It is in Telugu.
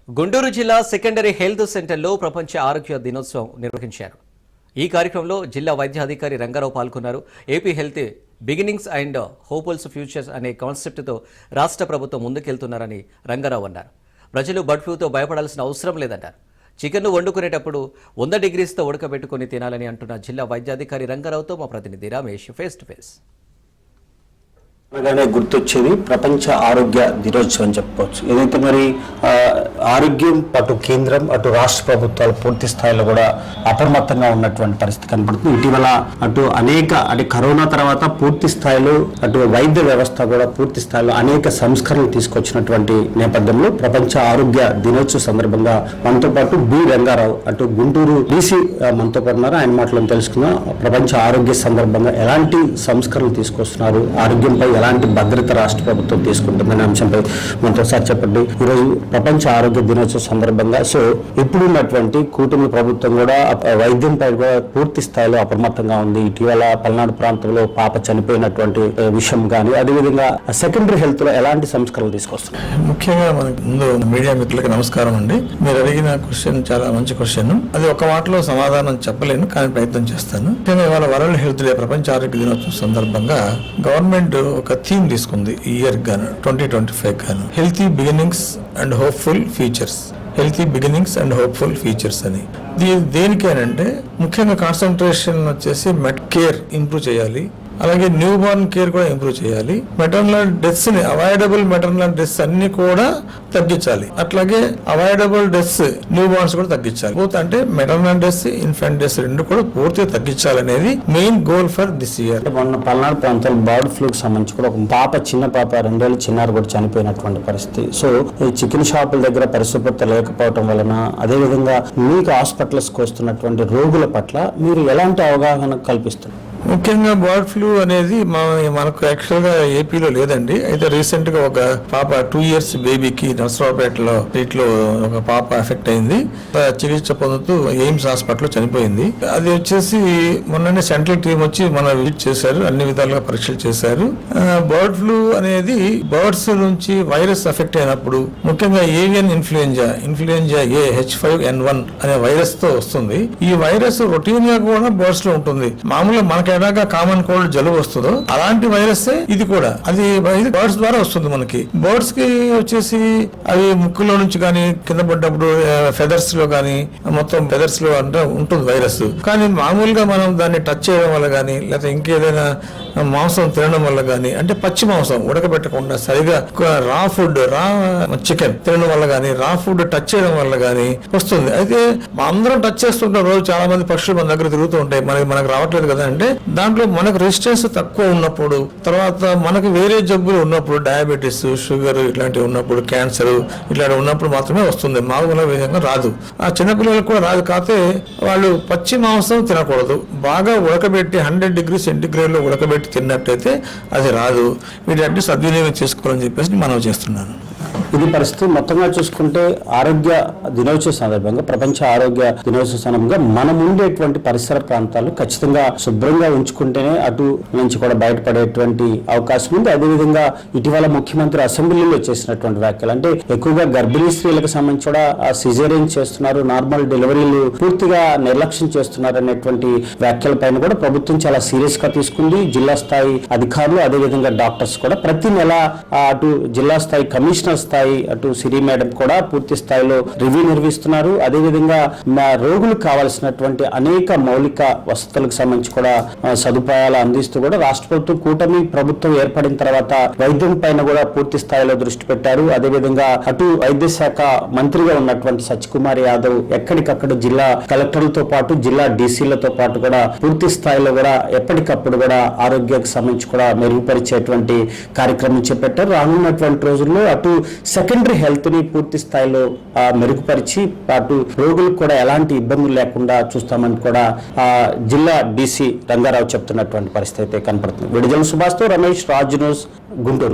గుంటూరు జిల్లా సెకండరీ హెల్త్ సెంటర్లో ప్రపంచ ఆరోగ్య దినోత్సవం నిర్వహించారు. ఈ కార్యక్రమంలో జిల్లా వైద్యాధికారి రంగారావు పాల్గొన్నారు. AP health beginnings and hopeful futures అనే కాన్సెప్ట్తో రాష్ట్ర ప్రభుత్వం ముందుకెళ్తున్నారని రంగారావు అన్నారు. ప్రజలు బర్డ్ ఫ్లూతో భయపడాల్సిన అవసరం లేదన్నారు. చికెన్ను వండుకునేటప్పుడు 100 డిగ్రీస్తో ఉడకబెట్టుకుని తినాలని అంటున్న జిల్లా వైద్యాధికారి రంగారావుతో మా ప్రతినిధి రమేష్ ఫేస్ టు ఫేస్. అనగానే గుర్తొచ్చేది ప్రపంచ ఆరోగ్య దినోత్సవం అని చెప్పుకోవచ్చు. ఏదైతే మరి ఆరోగ్యం అటు కేంద్రం అటు రాష్ట్ర ప్రభుత్వాలు పూర్తి స్థాయిలో కూడా అప్రమత్తంగా ఉన్నటువంటి పరిస్థితి కనపడుతుంది. ఇటీవల అంటే కరోనా తర్వాత పూర్తి స్థాయిలో అటు వైద్య వ్యవస్థ కూడా పూర్తి స్థాయిలో అనేక సంస్కరణలు తీసుకొచ్చినటువంటి నేపథ్యంలో ప్రపంచ ఆరోగ్య దినోత్సవం సందర్భంగా మనతో పాటు బి రంగారావు అటు గుంటూరు డీసీ మనతో పాటు ఉన్నారు. ఆయన మాటలను తెలుసుకుందాం. ప్రపంచ ఆరోగ్య సందర్భంగా ఎలాంటి సంస్కరణలు తీసుకొస్తున్నారు, ఆరోగ్యంపై ఎలాంటి భద్రత రాష్ట్ర ప్రభుత్వం తీసుకుంటుందనే అంశంపై మనతో సార్ చెప్పండి. ఈరోజు ప్రపంచ ఆరోగ్య దినోత్సవం సందర్భంగా ఇప్పుడున్నటువంటి కూటమి ప్రభుత్వం కూడా వైద్యంపై కూడా పూర్తి స్థాయిలో అప్రమత్తంగా ఉంది. ఇటీవల పల్నాడు ప్రాంతంలో పాప చనిపోయినటువంటి విషయం కానీ అదేవిధంగా సెకండరీ హెల్త్ లో ఎలాంటి సంస్కరణలు తీసుకొస్తున్నారు? ముఖ్యంగా మనకి ముందు మీడియా మిత్రులకి నమస్కారం అండి. మీరు అడిగిన క్వశ్చన్ చాలా మంచి క్వశ్చన్. అది ఒక మాటలో సమాధానం చెప్పలేను, కానీ ప్రయత్నం చేస్తాను. ముఖ్యంగా ఇవాళ వరల్డ్ హెల్త్ డే ప్రపంచ ఆరోగ్య దినోత్సవం సందర్భంగా గవర్నమెంట్ ఒక థీమ్ తీసుకుంది ఈ ఇయర్ గాను 2025 గాను healthy beginnings and hopeful futures. Healthy beginnings and hopeful futures అని దేనికేనంటే ముఖ్యంగా కాన్సన్ట్రేషన్ వచ్చేసి మెడ్ కేర్ ఇంప్రూవ్ చేయాలి, అలాగే న్యూ బార్న్ కేర్ కూడా ఇంప్రూవ్ చేయాలి, మెటర్నల్ డెత్స్ ని అవాయిడబుల్ మెటర్నల్ డెత్స్ అన్ని కూడా తగ్గించాలి, అట్లాగే అవాయిడబుల్ డెత్స్ న్యూ బార్న్స్ కూడా తగ్గించాలి. అంటే మెటర్నల్ డెత్స్ ఇన్ఫెంట్ డెత్స్ రెండు కూడా పూర్తిగా తగ్గించాలనేది main goal for this year. మొన్న పల్నాడు ప్రాంతాల్లో బర్డ్ ఫ్లూకి సంబంధించి కూడా ఒక చిన్న పాప 2 ఏళ్ళ చిన్నారు కూడా చనిపోయినటువంటి పరిస్థితి. సో ఈ చికెన్ షాపుల దగ్గర పరిశుభ్రత లేకపోవడం వలన అదేవిధంగా మీకు హాస్పిటల్స్ కు వస్తున్నటువంటి రోగుల పట్ల మీరు ఎలాంటి అవగాహన కల్పిస్తున్నారు? ముఖ్యంగా బర్డ్ ఫ్లూ అనేది మనకు యాక్చువల్ గా ఏపీలో లేదండి. అయితే రీసెంట్ గా ఒక పాప 2 years బేబీకి నర్సరావుపేటలో వీటిలో ఒక పాప ఎఫెక్ట్ అయింది. చికిత్స పొందుతూ ఎయిమ్స్ హాస్పిటల్లో చనిపోయింది. అది వచ్చేసి మొన్ననే సెంట్రల్ టీం వచ్చి మన విజిట్ చేశారు, అన్ని విధాలుగా పరీక్షలు చేశారు. బర్డ్ ఫ్లూ అనేది బర్డ్స్ నుంచి వైరస్ ఎఫెక్ట్ అయినప్పుడు ముఖ్యంగా ఏవియన్ ఇన్ఫ్లుయెంజా ఏ H5N1 అనే వైరస్ తో వస్తుంది. ఈ వైరస్ రొటీన్ గా కూడా బర్డ్స్ లో ఉంటుంది. మామూలుగా మనకి ఎలాగా కామన్ కోల్డ్ జలుబు వస్తుందో అలాంటి వైరస్ ఇది కూడా. అది బర్డ్స్ ద్వారా వస్తుంది మనకి. బర్డ్స్ కి వచ్చేసి అవి ముక్కులో నుంచి కానీ కింద పడ్డప్పుడు ఫెదర్స్ లో కానీ మొత్తం ఫెదర్స్ లో అంటే ఉంటుంది వైరస్. కానీ మామూలుగా మనం దాన్ని టచ్ చేయడం వల్ల కానీ లేకపోతే ఇంకేదైనా మాంసం తినడం వల్ల కానీ, అంటే పచ్చి మాంసం ఉడకబెట్టకుండా సరిగా రా చికెన్ తినడం వల్ల కానీ, రా ఫుడ్ టచ్ చేయడం వల్ల కానీ వస్తుంది. అయితే అందరం టచ్ చేస్తుంటాం రోజు. చాలా మంది పక్షులు మన దగ్గర తిరుగుతూ ఉంటాయి, మనకు రావట్లేదు కదా. అంటే దాంట్లో మనకు రెసిస్టెన్స్ తక్కువ ఉన్నప్పుడు, తర్వాత మనకు వేరే జబ్బులు ఉన్నప్పుడు, డయాబెటీస్, షుగర్ ఇట్లాంటివి ఉన్నప్పుడు, క్యాన్సర్ ఇట్లాంటివి ఉన్నప్పుడు మాత్రమే వస్తుంది. మామూలుగా విధంగా రాదు. ఆ చిన్నపిల్లలకు కూడా రాదు. కాకపోతే వాళ్ళు పచ్చి మాంసం తినకూడదు. బాగా ఉడకబెట్టి 100 degrees centigrade లో ఉడకబెట్టి తిన్నట్టయితే అది రాదు. వీటి సద్వినియోగం చేసుకోవాలని చెప్పేసి మనం చేస్తున్నాను. ఇది పరిస్థితి. మొత్తంగా చూసుకుంటే ఆరోగ్య దినోత్సవ సందర్భంగా ప్రపంచ ఆరోగ్య దినోత్సవ సందర్భంగా మనం ఉండేటువంటి పరిసర ప్రాంతాలు ఖచ్చితంగా శుభ్రంగా ఉంచుకుంటేనే అటు నుంచి కూడా బయటపడేటువంటి అవకాశం ఉంది. అదేవిధంగా ఇటీవల ముఖ్యమంత్రి అసెంబ్లీలో చేసినటువంటి వ్యాఖ్యలు, అంటే ఎక్కువగా గర్భిణీ స్త్రీలకు సంబంధించి కూడా సిజేరియన్ చేస్తున్నారు, నార్మల్ డెలివరీలు పూర్తిగా నిర్లక్ష్యం చేస్తున్నారు అనేటువంటి వ్యాఖ్యల పైన కూడా ప్రభుత్వం చాలా సీరియస్ గా తీసుకుంది. జిల్లా స్థాయి అధికారులు అదేవిధంగా డాక్టర్స్ కూడా ప్రతి నెల అటు జిల్లా స్థాయి కమిషనర్ స్థాయి అటు సిరి మేడం కూడా పూర్తి స్థాయిలో రివ్యూ నిర్వహిస్తున్నారు. అదేవిధంగా రోగులకు కావాల్సినటువంటి అనేక మౌలిక వసతులకు సంబంధించి కూడా సదుపాయాలు అందిస్తూ కూడా రాష్ట్ర ప్రభుత్వం కూటమి ప్రభుత్వం ఏర్పడిన తర్వాత వైద్యం పైన కూడా పూర్తి స్థాయిలో దృష్టి పెట్టారు. అదేవిధంగా అటు వైద్య శాఖ మంత్రిగా ఉన్నటువంటి సత్యకుమార్ యాదవ్ ఎక్కడికక్కడ జిల్లా కలెక్టర్లతో పాటు జిల్లా డీసీలతో పాటు కూడా పూర్తి స్థాయిలో కూడా ఎప్పటికప్పుడు కూడా ఆరోగ్యానికి సంబంధించి కూడా మెరుగుపరిచేటువంటి కార్యక్రమం చేపట్టారు. రానున్నటువంటి రోజుల్లో అటు సెకండరీ హెల్త్ ని పూర్తి స్థాయిలో మెరుగుపరిచి అటు రోగులకు కూడా ఎలాంటి ఇబ్బందులు లేకుండా చూస్తామని కూడా జిల్లా డీసీ రంగారావు చెప్తున్నటువంటి పరిస్థితి అయితే కనపడుతుంది. విడుదల సుభాష్తో రమేష్, రాజ్ న్యూస్, గుంటూరు.